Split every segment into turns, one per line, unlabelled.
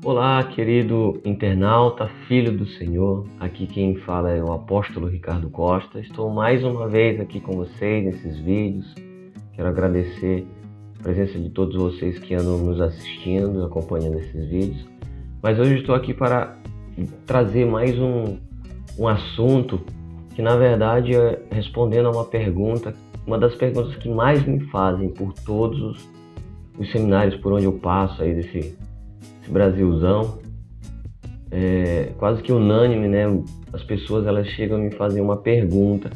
Olá, querido internauta, filho do Senhor. Aqui quem fala é o apóstolo Ricardo Costa. Estou mais uma vez aqui com vocês nesses vídeos. Quero agradecer a presença de todos vocês que andam nos assistindo, acompanhando esses vídeos. Mas hoje estou aqui para trazer mais um assunto que, na verdade, é respondendo a uma pergunta, uma das perguntas que mais me fazem por todos os seminários por onde eu passo aí desse Brasilzão. Quase que unânime, né? As pessoas elas chegam a me fazer uma pergunta.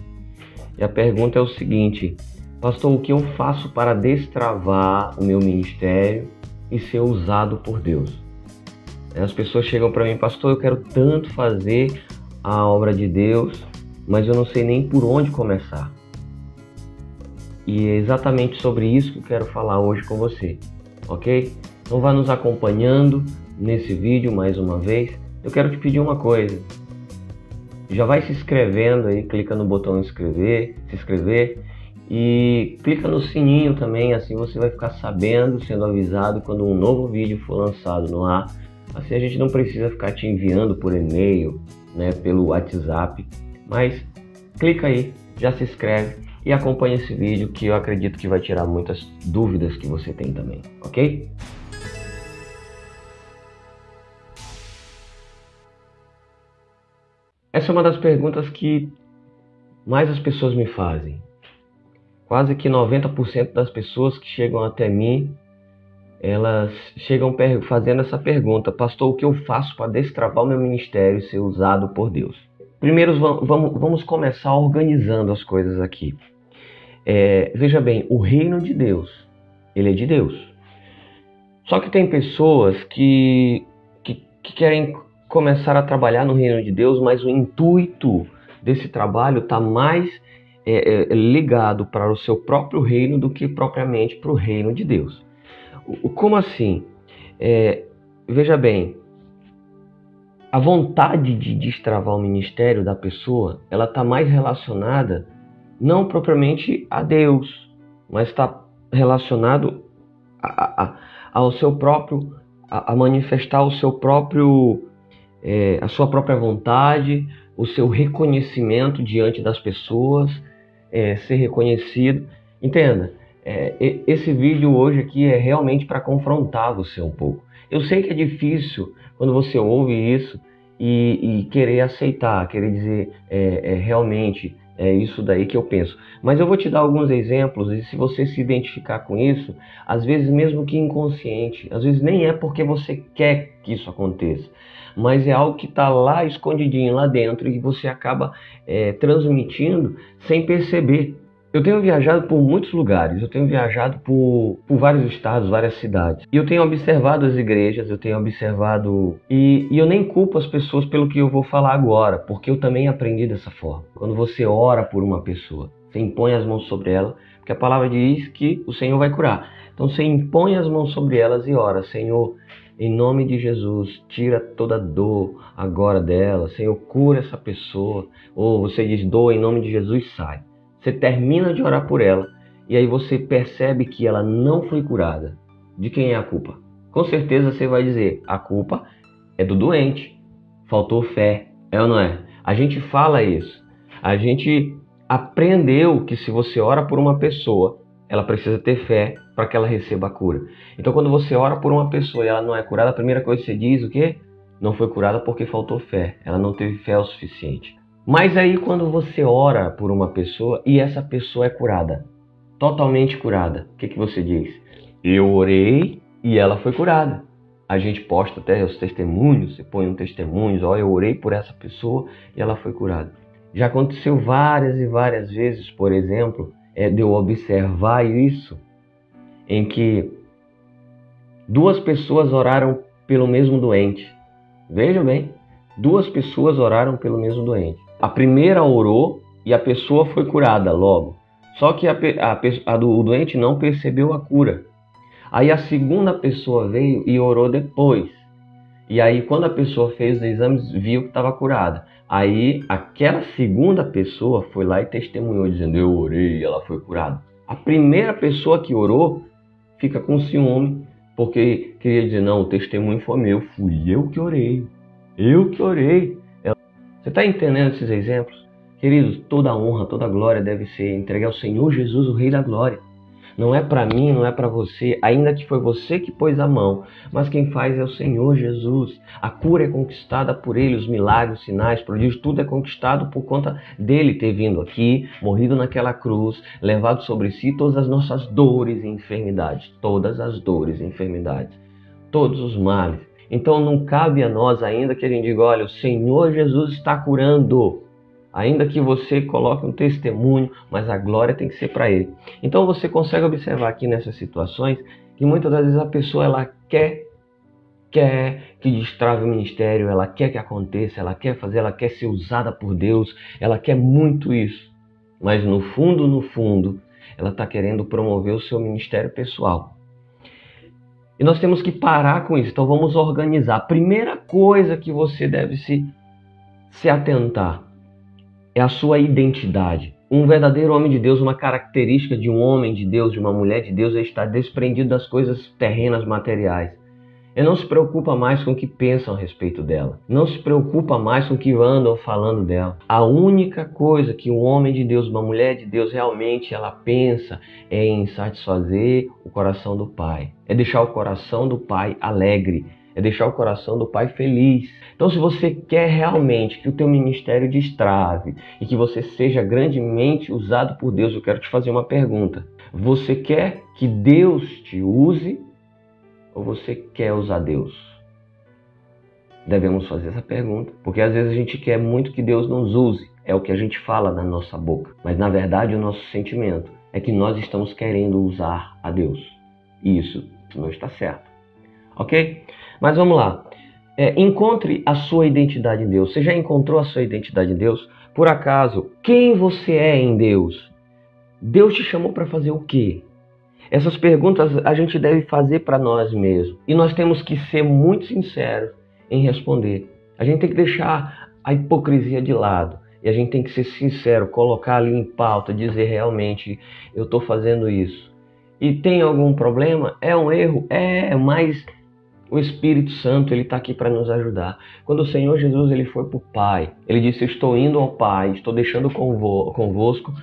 E a pergunta é o seguinte: pastor, o que eu faço para destravar o meu ministério e ser usado por Deus? As pessoas chegam para mim: pastor, eu quero tanto fazer a obra de Deus, mas eu não sei nem por onde começar. E é exatamente sobre isso que eu quero falar hoje com você, ok? Então vá nos acompanhando nesse vídeo mais uma vez. Eu quero te pedir uma coisa. Já vai se inscrevendo aí, clica no botão se inscrever e clica no sininho também, assim você vai ficar sabendo, sendo avisado quando um novo vídeo for lançado no ar. Assim a gente não precisa ficar te enviando por e-mail, né, pelo WhatsApp, mas clica aí, já se inscreve e acompanha esse vídeo que eu acredito que vai tirar muitas dúvidas que você tem também, ok? Essa é uma das perguntas que mais as pessoas me fazem. Quase que 90% das pessoas que chegam até mim, elas chegam fazendo essa pergunta: pastor, o que eu faço para destravar o meu ministério e ser usado por Deus? Primeiro vamos começar organizando as coisas aqui. Veja bem, o reino de Deus, ele é de Deus. Só que tem pessoas que querem começar a trabalhar no reino de Deus, mas o intuito desse trabalho está mais ligado para o seu próprio reino do que propriamente para o reino de Deus. Como assim? Veja bem, a vontade de destravar o ministério da pessoa, ela está mais relacionada não propriamente a Deus, mas está relacionado ao seu próprio, a manifestar o seu próprio a sua própria vontade, o seu reconhecimento diante das pessoas, ser reconhecido. Entenda, esse vídeo hoje aqui é realmente para confrontar você um pouco. Eu sei que é difícil quando você ouve isso e querer aceitar, querer dizer realmente é isso daí que eu penso. Mas eu vou te dar alguns exemplos e se você se identificar com isso, às vezes mesmo que inconsciente, às vezes nem é porque você quer que isso aconteça, mas é algo que está lá escondidinho lá dentro e você acaba transmitindo sem perceber. Eu tenho viajado por muitos lugares, eu tenho viajado por vários estados, várias cidades. E eu tenho observado as igrejas, eu tenho observado... E eu nem culpo as pessoas pelo que eu vou falar agora, porque eu também aprendi dessa forma. Quando você ora por uma pessoa, você impõe as mãos sobre ela, porque a palavra diz que o Senhor vai curar. Então você impõe as mãos sobre elas e ora: Senhor, em nome de Jesus, tira toda dor agora dela. Senhor, cura essa pessoa. Ou você diz: dor, em nome de Jesus, sai. Você termina de orar por ela e aí você percebe que ela não foi curada. De quem é a culpa? Com certeza você vai dizer: a culpa é do doente. Faltou fé. É ou não é? A gente fala isso. A gente aprendeu que se você ora por uma pessoa, ela precisa ter fé para que ela receba a cura. Então, quando você ora por uma pessoa e ela não é curada, a primeira coisa que você diz, o quê? Não foi curada porque faltou fé. Ela não teve fé o suficiente. Mas aí, quando você ora por uma pessoa e essa pessoa é curada, totalmente curada, o que você diz? Eu orei e ela foi curada. A gente posta até os testemunhos, você põe um testemunho: ó, eu orei por essa pessoa e ela foi curada. Já aconteceu várias e várias vezes, por exemplo, de eu observar isso, em que duas pessoas oraram pelo mesmo doente. Veja bem, duas pessoas oraram pelo mesmo doente. A primeira orou e a pessoa foi curada logo. Só que o doente não percebeu a cura. Aí a segunda pessoa veio e orou depois. E aí quando a pessoa fez os exames, viu que estava curada. Aí aquela segunda pessoa foi lá e testemunhou, dizendo: eu orei e ela foi curada. A primeira pessoa que orou fica com ciúme porque queria dizer, não, o testemunho foi meu, fui eu que orei. Eu que orei. Você está entendendo esses exemplos? Queridos, toda a honra, toda a glória deve ser entregue ao Senhor Jesus, o Rei da Glória. Não é para mim, não é para você, ainda que foi você que pôs a mão, mas quem faz é o Senhor Jesus. A cura é conquistada por Ele, os milagres, os sinais, prodígios, tudo é conquistado por conta dele ter vindo aqui, morrido naquela cruz, levado sobre si todas as nossas dores e enfermidades, todas as dores e enfermidades, todos os males. Então não cabe a nós ainda que a gente diga, olha, o Senhor Jesus está curando. Ainda que você coloque um testemunho, mas a glória tem que ser para Ele. Então você consegue observar aqui nessas situações que muitas das vezes a pessoa ela quer que destrave o ministério, ela quer que aconteça, ela quer fazer, ela quer ser usada por Deus, ela quer muito isso. Mas no fundo, ela está querendo promover o seu ministério pessoal. E nós temos que parar com isso. Então vamos organizar. A primeira coisa que você deve se atentar é a sua identidade. Um verdadeiro homem de Deus, uma característica de um homem de Deus, de uma mulher de Deus, é estar desprendido das coisas terrenas, materiais. Ele não se preocupa mais com o que pensam a respeito dela. Não se preocupa mais com o que andam falando dela. A única coisa que um homem de Deus, uma mulher de Deus, realmente ela pensa é em satisfazer o coração do Pai. É deixar o coração do Pai alegre. É deixar o coração do Pai feliz. Então, se você quer realmente que o teu ministério destrave e que você seja grandemente usado por Deus, eu quero te fazer uma pergunta. Você quer que Deus te use ou você quer usar Deus? Devemos fazer essa pergunta, porque às vezes a gente quer muito que Deus nos use. É o que a gente fala na nossa boca. Mas, na verdade, o nosso sentimento é que nós estamos querendo usar a Deus. E isso não está certo. Ok? Mas vamos lá. Encontre a sua identidade em Deus. Você já encontrou a sua identidade em Deus? Por acaso, quem você é em Deus? Deus te chamou para fazer o quê? Essas perguntas a gente deve fazer para nós mesmos. E nós temos que ser muito sinceros em responder. A gente tem que deixar a hipocrisia de lado. E a gente tem que ser sincero, colocar ali em pauta, dizer realmente, eu estou fazendo isso. E tem algum problema? É um erro? Mas o Espírito Santo ele está aqui para nos ajudar. Quando o Senhor Jesus ele foi para o Pai, ele disse, eu estou indo ao Pai, estou deixando convosco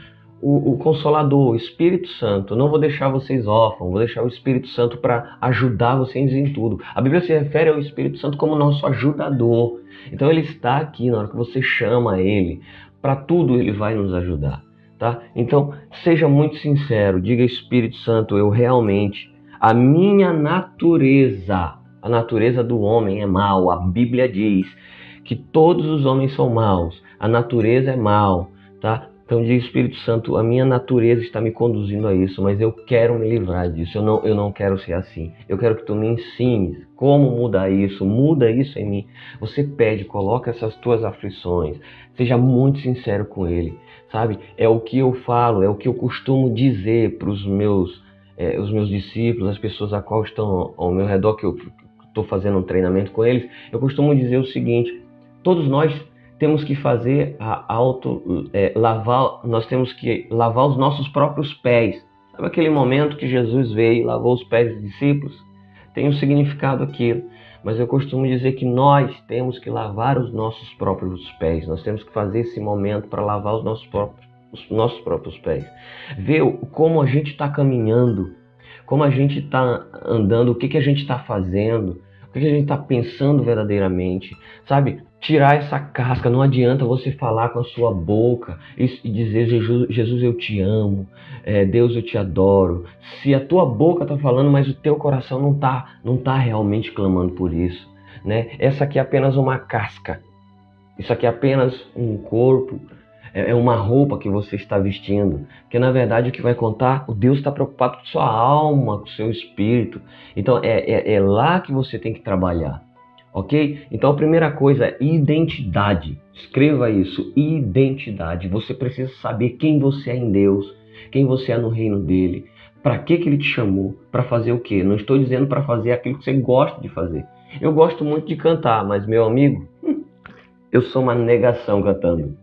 o Consolador, o Espírito Santo. Não vou deixar vocês órfãos, vou deixar o Espírito Santo para ajudar vocês em tudo. A Bíblia se refere ao Espírito Santo como nosso ajudador. Então ele está aqui na hora que você chama ele. Para tudo ele vai nos ajudar. Tá? Então seja muito sincero, diga Espírito Santo, eu realmente, a minha natureza, a natureza do homem é mal. A Bíblia diz que todos os homens são maus, a natureza é mal, tá? Então diz Espírito Santo, a minha natureza está me conduzindo a isso, mas eu quero me livrar disso, eu não quero ser assim. Eu quero que tu me ensines como mudar isso, muda isso em mim. Você pede, coloca essas tuas aflições, seja muito sincero com ele, sabe? É o que eu falo, é o que eu costumo dizer para os meus discípulos, as pessoas a qual estão ao meu redor, que eu estou fazendo um treinamento com eles. Eu costumo dizer o seguinte, todos nós temos que fazer nós temos que lavar os nossos próprios pés. Sabe aquele momento que Jesus veio e lavou os pés dos discípulos? Tem um significado aquilo, mas eu costumo dizer que nós temos que lavar os nossos próprios pés. Nós temos que fazer esse momento para lavar os nossos próprios pés. Ver como a gente está caminhando, como a gente está andando, o que a gente está fazendo, o que a gente está pensando verdadeiramente, sabe? Tirar essa casca. Não adianta você falar com a sua boca e dizer, Jesus, eu te amo, Deus, eu te adoro. Se a tua boca está falando, mas o teu coração não tá realmente clamando por isso, né? Essa aqui é apenas uma casca. Isso aqui é apenas um corpo. É uma roupa que você está vestindo, porque na verdade o que vai contar, o Deus está preocupado com sua alma, com seu espírito. Então é lá que você tem que trabalhar, ok? Então a primeira coisa é identidade. Escreva isso, identidade. Você precisa saber quem você é em Deus, quem você é no reino dele, para que ele te chamou, para fazer o quê? Não estou dizendo para fazer aquilo que você gosta de fazer. Eu gosto muito de cantar, mas meu amigo, eu sou uma negação cantando.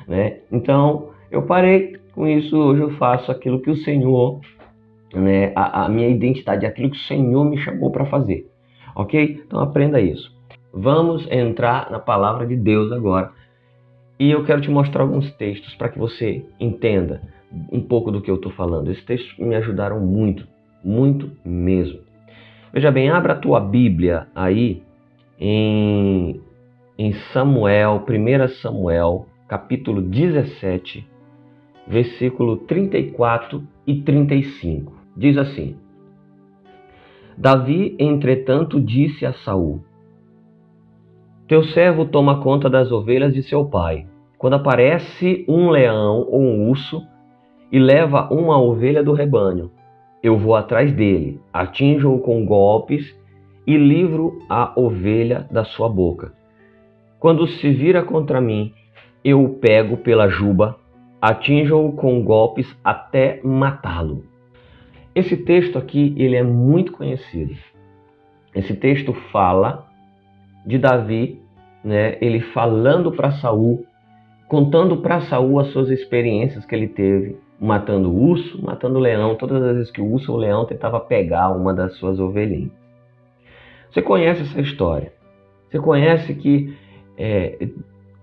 Né? Então eu parei com isso, hoje eu faço aquilo que o Senhor né, a minha identidade, aquilo que o Senhor me chamou para fazer. Ok? Então aprenda isso. Vamos entrar na palavra de Deus agora. E eu quero te mostrar alguns textos para que você entenda um pouco do que eu estou falando. Esses textos me ajudaram muito, muito mesmo. Veja bem, abra a tua Bíblia aí em Samuel, 1 Samuel, capítulo 17, versículo 34 e 35. Diz assim: Davi, entretanto, disse a Saul: Teu servo toma conta das ovelhas de seu pai. Quando aparece um leão ou um urso e leva uma ovelha do rebanho, eu vou atrás dele, atinjo-o com golpes e livro a ovelha da sua boca. Quando se vira contra mim, eu o pego pela juba, atinjo-o com golpes até matá-lo. Esse texto aqui, ele é muito conhecido. Esse texto fala de Davi, né, ele falando para Saul, contando para Saul as suas experiências que ele teve, matando o urso, matando o leão, todas as vezes que o urso ou o leão tentava pegar uma das suas ovelhinhas. Você conhece essa história? Você conhece que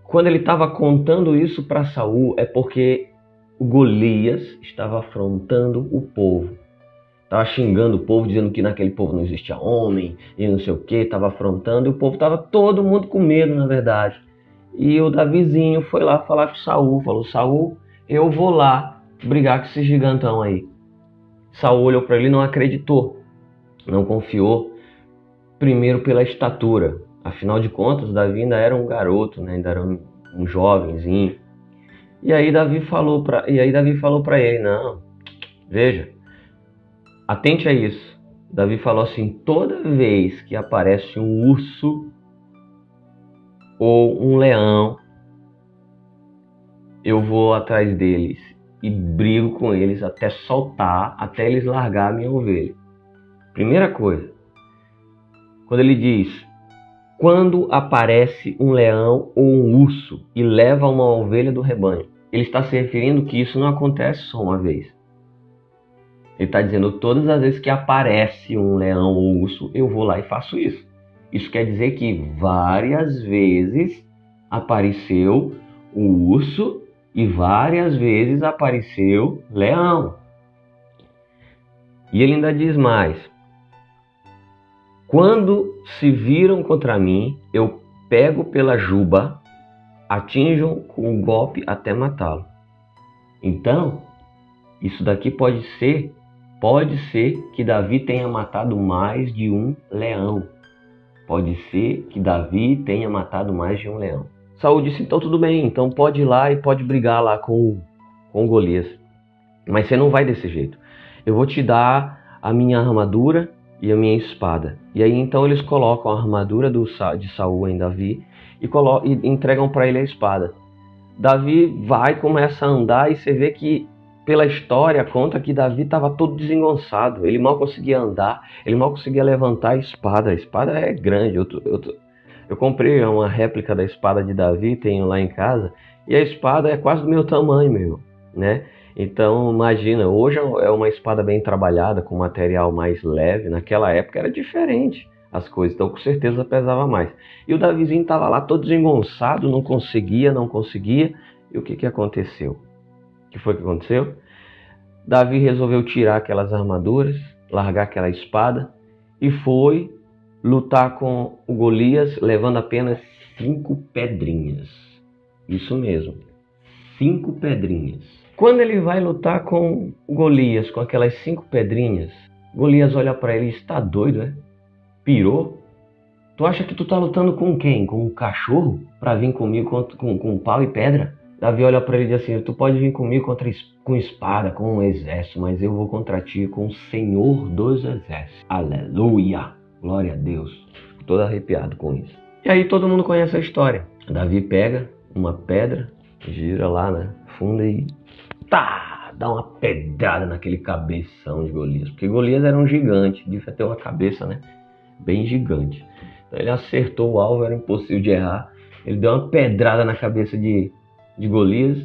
quando ele estava contando isso para Saul é porque o Golias estava afrontando o povo. Estava xingando o povo, dizendo que naquele povo não existia homem e não sei o que, estava afrontando, e o povo estava todo mundo com medo, na verdade. E o Davizinho foi lá falar com Saul, falou: Saul, eu vou lá brigar com esse gigantão aí. Saul olhou para ele e não acreditou, não confiou, primeiro pela estatura. Afinal de contas, Davi ainda era um garoto, né? Ainda era um jovenzinho. E aí Davi falou para ele: não, veja, atente a isso. Davi falou assim: toda vez que aparece um urso ou um leão, eu vou atrás deles e brigo com eles até soltar, até eles largar a minha ovelha. Primeira coisa, quando ele diz: quando aparece um leão ou um urso e leva uma ovelha do rebanho, ele está se referindo que isso não acontece só uma vez. Ele está dizendo: todas as vezes que aparece um leão ou um urso, eu vou lá e faço isso. Isso quer dizer que várias vezes apareceu o urso e várias vezes apareceu leão. E ele ainda diz mais: quando se viram contra mim, eu pego pela juba, atinjo com um golpe até matá-lo. Então, isso daqui pode ser que Davi tenha matado mais de um leão. Pode ser que Davi tenha matado mais de um leão. Saul disse: então tudo bem, então pode ir lá e pode brigar lá com Golias. Mas você não vai desse jeito. Eu vou te dar a minha armadura e a minha espada. E aí então eles colocam a armadura de Saul em Davi e entregam para ele a espada. Davi vai, começa a andar e você vê que pela história conta que Davi estava todo desengonçado. Ele mal conseguia andar, ele mal conseguia levantar a espada. A espada é grande. Eu comprei uma réplica da espada de Davi, tenho lá em casa, e a espada é quase do meu tamanho, meu, né? Então, imagina, hoje é uma espada bem trabalhada, com material mais leve. Naquela época era diferente as coisas, então com certeza pesava mais. E o Davizinho estava lá todo desengonçado, não conseguia. E o que aconteceu? O que foi que aconteceu? Davi resolveu tirar aquelas armaduras, largar aquela espada e foi lutar com o Golias, levando apenas 5 pedrinhas. Isso mesmo, 5 pedrinhas. Quando ele vai lutar com o Golias, com aquelas 5 pedrinhas, Golias olha para ele e está doido, né? Pirou? Tu acha que tu tá lutando com quem? Com um cachorro? Para vir comigo com pau e pedra? Davi olha para ele e diz assim: tu pode vir comigo com espada, com um exército, mas eu vou contra ti com o Senhor dos exércitos. Aleluia! Glória a Deus. Estou todo arrepiado com isso. E aí todo mundo conhece a história. Davi pega uma pedra, gira lá na funda e dá uma pedrada naquele cabeção de Golias. Porque Golias era um gigante, devia ter uma cabeça, né, bem gigante. Então ele acertou o alvo, era impossível de errar. Ele deu uma pedrada na cabeça de Golias.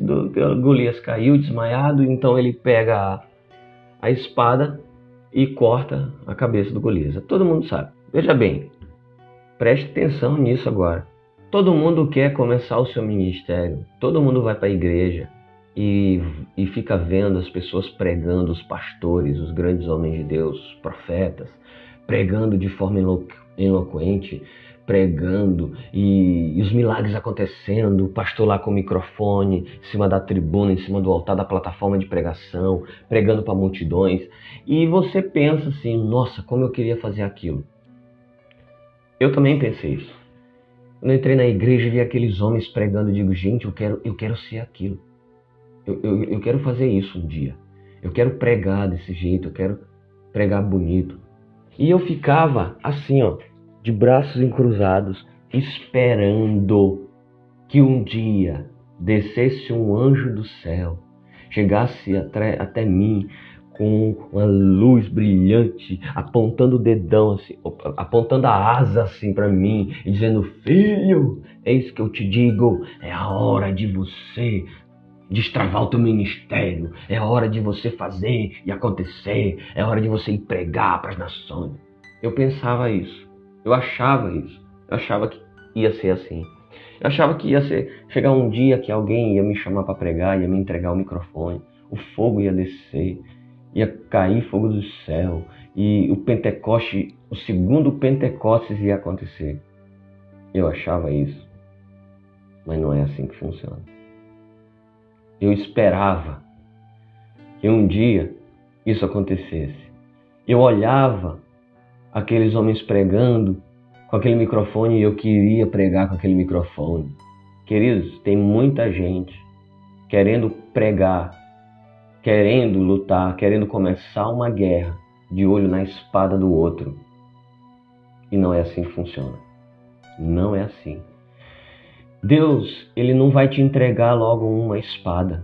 Golias caiu desmaiado, então ele pega a espada e corta a cabeça do Golias. Todo mundo sabe. Veja bem, preste atenção nisso agora. Todo mundo quer começar o seu ministério, todo mundo vai para a igreja e fica vendo as pessoas pregando, os pastores, os grandes homens de Deus, os profetas, pregando de forma eloquente, pregando e os milagres acontecendo, o pastor lá com o microfone, em cima da tribuna, em cima do altar da plataforma de pregação, pregando para multidões. E você pensa assim, nossa, como eu queria fazer aquilo. Eu também pensei isso. Quando eu entrei na igreja e vi aqueles homens pregando, eu digo, gente, eu quero ser aquilo. Eu quero fazer isso um dia. Eu quero pregar desse jeito, eu quero pregar bonito. E eu ficava assim, ó, de braços encruzados, esperando que um dia descesse um anjo do céu, chegasse até mim com uma luz brilhante, apontando o dedão assim, apontando a asa assim para mim e dizendo, filho, é isso que eu te digo, é a hora de você destravar o teu ministério, é a hora de você fazer e acontecer, é a hora de você ir pregar para as nações. Eu pensava isso, eu achava isso, eu achava que ia ser assim. Eu achava que ia chegar um dia que alguém ia me chamar para pregar, ia me entregar o microfone, o fogo ia descer, ia cair fogo do céu e o Pentecoste, o segundo Pentecostes ia acontecer. Eu achava isso, mas não é assim que funciona. Eu esperava que um dia isso acontecesse. Eu olhava aqueles homens pregando com aquele microfone e eu queria pregar com aquele microfone. Queridos, tem muita gente querendo pregar, querendo lutar, querendo começar uma guerra de olho na espada do outro. E não é assim que funciona. Não é assim. Deus, ele não vai te entregar logo uma espada.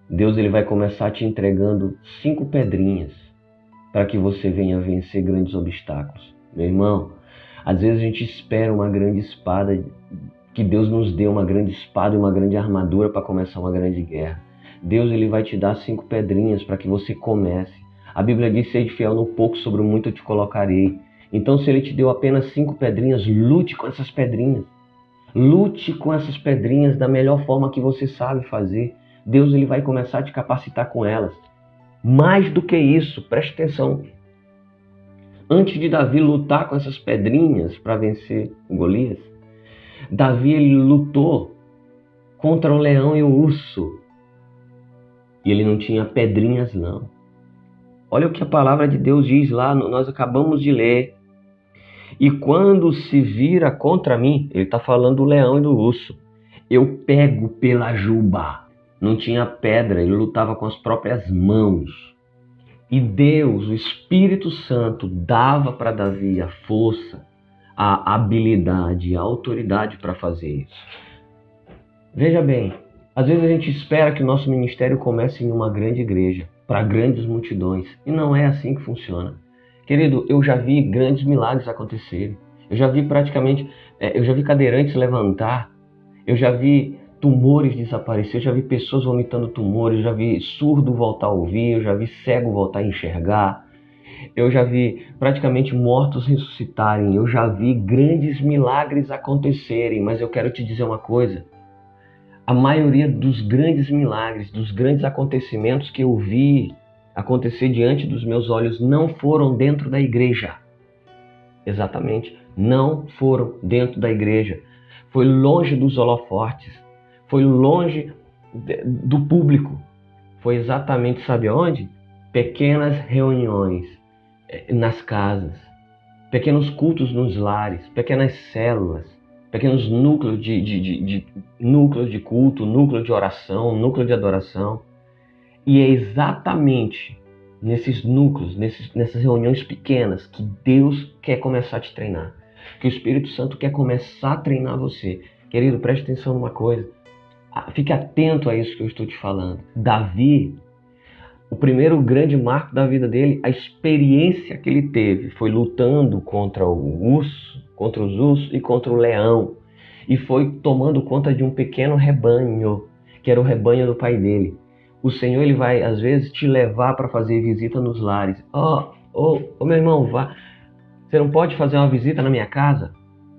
Deus, ele vai começar te entregando 5 pedrinhas para que você venha vencer grandes obstáculos. Meu irmão, às vezes a gente espera uma grande espada, que Deus nos dê uma grande espada e uma grande armadura para começar uma grande guerra. Deus, ele vai te dar 5 pedrinhas para que você comece. A Bíblia diz, seja fiel no pouco, sobre o muito eu te colocarei. Então, se ele te deu apenas 5 pedrinhas, lute com essas pedrinhas. Lute com essas pedrinhas da melhor forma que você sabe fazer. Deus, ele vai começar a te capacitar com elas. Mais do que isso, preste atenção. Antes de Davi lutar com essas pedrinhas para vencer o Golias, Davi, ele lutou contra o leão e o urso. E ele não tinha pedrinhas, não. Olha o que a palavra de Deus diz lá, nós acabamos de ler. E quando se vira contra mim, ele está falando do leão e do urso, eu pego pela juba. Não tinha pedra, ele lutava com as próprias mãos. E Deus, o Espírito Santo, dava para Davi a força, a habilidade, a autoridade para fazer isso. Veja bem, às vezes a gente espera que o nosso ministério comece em uma grande igreja, para grandes multidões, e não é assim que funciona. Querido, eu já vi grandes milagres acontecerem. Eu já vi cadeirantes levantar. Eu já vi tumores desaparecer. Eu já vi pessoas vomitando tumores. Eu já vi surdo voltar a ouvir. Eu já vi cego voltar a enxergar. Eu já vi praticamente mortos ressuscitarem. Eu já vi grandes milagres acontecerem. Mas eu quero te dizer uma coisa. A maioria dos grandes milagres, dos grandes acontecimentos que eu vi acontecer diante dos meus olhos não foram dentro da igreja. Exatamente, não foram dentro da igreja. Foi longe dos holofotes, foi longe do público. Foi exatamente, sabe onde? Pequenas reuniões nas casas, pequenos cultos nos lares, pequenas células, pequenos núcleos núcleos de culto, núcleo de oração, núcleo de adoração. E é exatamente nesses núcleos, nessas reuniões pequenas, que Deus quer começar a te treinar. Que o Espírito Santo quer começar a treinar você. Querido, preste atenção numa coisa. Fique atento a isso que eu estou te falando. Davi, o primeiro grande marco da vida dele, a experiência que ele teve foi lutando contra o urso, contra os ursos e contra o leão. E foi tomando conta de um pequeno rebanho, que era o rebanho do pai dele. O Senhor, ele vai, às vezes, te levar para fazer visita nos lares. Ô meu irmão, vá. Você não pode fazer uma visita na minha casa?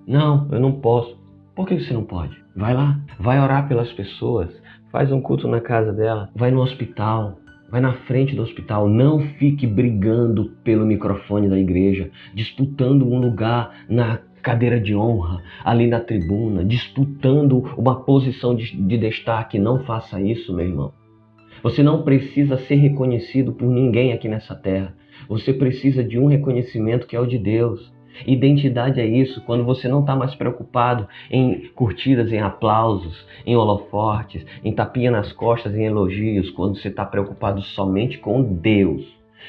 Não, eu não posso. Por que você não pode? Vai lá, vai orar pelas pessoas, faz um culto na casa dela, vai no hospital, vai na frente do hospital. Não fique brigando pelo microfone da igreja, disputando um lugar na cadeira de honra, ali na tribuna, disputando uma posição de destaque. Não faça isso, meu irmão. Você não precisa ser reconhecido por ninguém aqui nessa terra. Você precisa de um reconhecimento que é o de Deus. Identidade é isso, quando você não está mais preocupado em curtidas, em aplausos, em holofortes, em tapinha nas costas, em elogios, quando você está preocupado somente com Deus,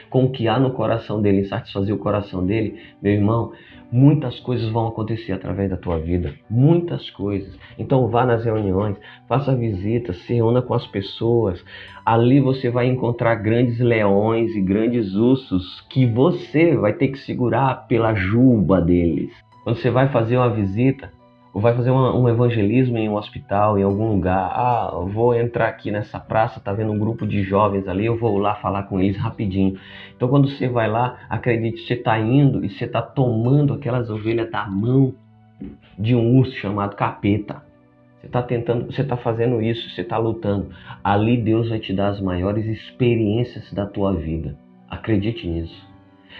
com o que há no coração dele, em satisfazer o coração dele, meu irmão, muitas coisas vão acontecer através da tua vida, muitas coisas. Então vá nas reuniões, faça visitas, se reúna com as pessoas. Ali você vai encontrar grandes leões e grandes ursos que você vai ter que segurar pela juba deles. Quando você vai fazer uma visita, ou vai fazer um evangelismo em um hospital, em algum lugar. Eu vou entrar aqui nessa praça, tá vendo um grupo de jovens ali, eu vou lá falar com eles rapidinho. Então quando você vai lá, acredite, você está indo e você está tomando aquelas ovelhas da mão de um urso chamado capeta. Você está fazendo isso, você está lutando. Ali Deus vai te dar as maiores experiências da tua vida. Acredite nisso.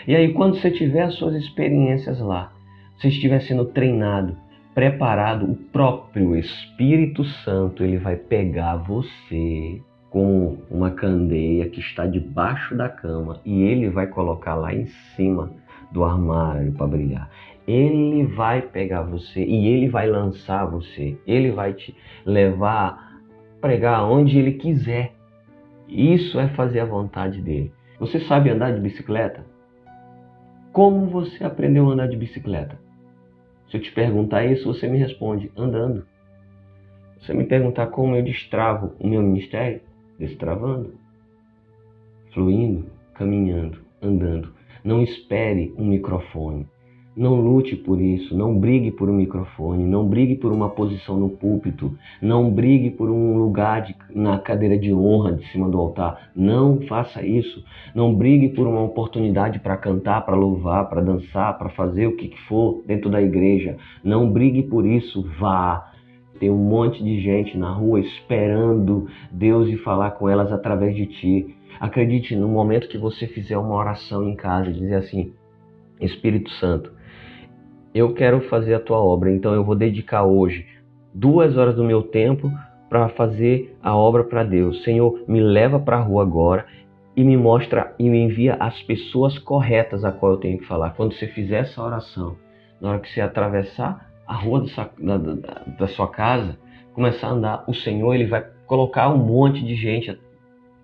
E aí quando você tiver as suas experiências lá, você estiver sendo treinado, preparado, o próprio Espírito Santo, ele vai pegar você com uma candeia que está debaixo da cama e ele vai colocar lá em cima do armário para brilhar. Ele vai pegar você e ele vai lançar você. Ele vai te levar a pregar onde ele quiser. Isso é fazer a vontade dele. Você sabe andar de bicicleta? Como você aprendeu a andar de bicicleta? Se eu te perguntar isso, você me responde, andando. Se você me perguntar como eu destravo o meu ministério, destravando, fluindo, caminhando, andando. Não espere um microfone. Não lute por isso, não brigue por um microfone, não brigue por uma posição no púlpito, não brigue por um lugar na cadeira de honra de cima do altar. Não faça isso. Não brigue por uma oportunidade para cantar, para louvar, para dançar, para fazer o que for dentro da igreja. Não brigue por isso, vá. Tem um monte de gente na rua esperando Deus ir falar com elas através de ti. Acredite, no momento que você fizer uma oração em casa, dizer assim, Espírito Santo, eu quero fazer a tua obra, então eu vou dedicar hoje 2 horas do meu tempo para fazer a obra para Deus. Senhor, me leva para a rua agora e me mostra e me envia as pessoas corretas a qual eu tenho que falar. Quando você fizer essa oração, na hora que você atravessar a rua da sua casa, começar a andar, o Senhor ele vai colocar um monte de gente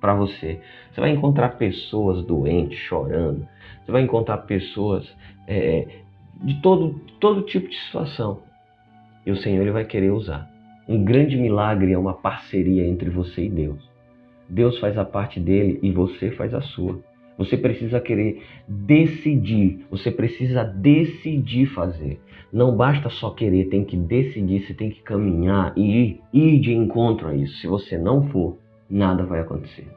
para você. Você vai encontrar pessoas doentes, chorando. Você vai encontrar pessoas de todo tipo de situação. E o Senhor ele vai querer usar. Um grande milagre é uma parceria entre você e Deus. Deus faz a parte dele e você faz a sua. Você precisa querer decidir. Você precisa decidir fazer. Não basta só querer, tem que decidir. Você tem que caminhar e ir de encontro a isso. Se você não for, nada vai acontecer.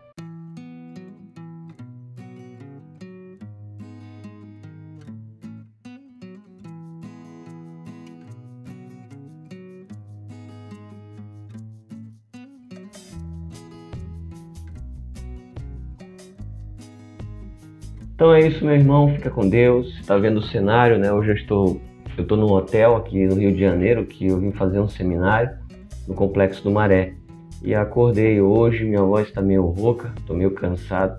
Então é isso, meu irmão, fica com Deus. Você está vendo o cenário, né? Hoje eu estou num hotel aqui no Rio de Janeiro, que eu vim fazer um seminário no Complexo do Maré. E acordei hoje, minha voz está meio rouca, estou meio cansado,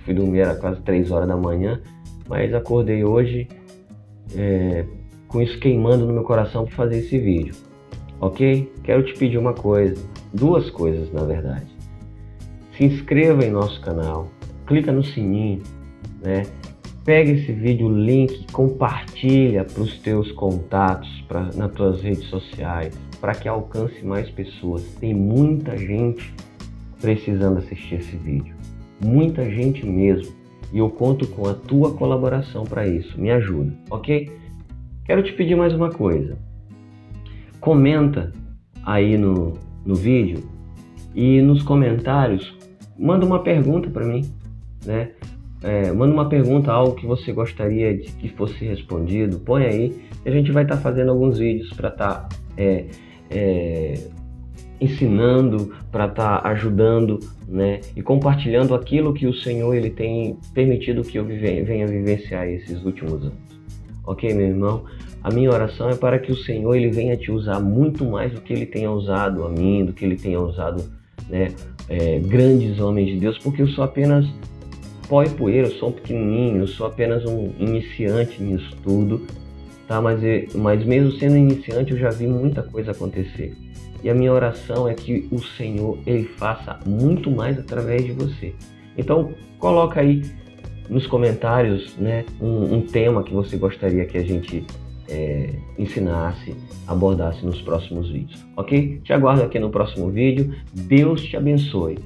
fui dormir, era quase 3 horas da manhã, mas acordei hoje com isso queimando no meu coração para fazer esse vídeo, ok? Quero te pedir uma coisa, 2 coisas na verdade. Se inscreva em nosso canal, clica no sininho, né? Pega esse vídeo, o link, compartilha para os teus contatos, nas tuas redes sociais, para que alcance mais pessoas. Tem muita gente precisando assistir esse vídeo, muita gente mesmo, e eu conto com a tua colaboração para isso. Me ajuda, ok? Quero te pedir mais uma coisa. Comenta aí no vídeo e nos comentários manda uma pergunta para mim, né? manda uma pergunta, algo que você gostaria de que fosse respondido, põe aí, e a gente vai estar fazendo alguns vídeos para estar ensinando, para estar ajudando, né, e compartilhando aquilo que o Senhor ele tem permitido que eu venha vivenciar esses últimos anos. Ok, meu irmão? A minha oração é para que o Senhor ele venha te usar muito mais do que ele tenha usado a mim, do que ele tenha usado, né, grandes homens de Deus, porque eu sou apenas pó e poeira, eu sou um pequenininho, eu sou apenas um iniciante nisso tudo, tá? Mas mesmo sendo iniciante eu já vi muita coisa acontecer. E a minha oração é que o Senhor ele faça muito mais através de você. Então coloca aí nos comentários, né, um tema que você gostaria que a gente ensinasse, abordasse nos próximos vídeos, ok? Te aguardo aqui no próximo vídeo. Deus te abençoe.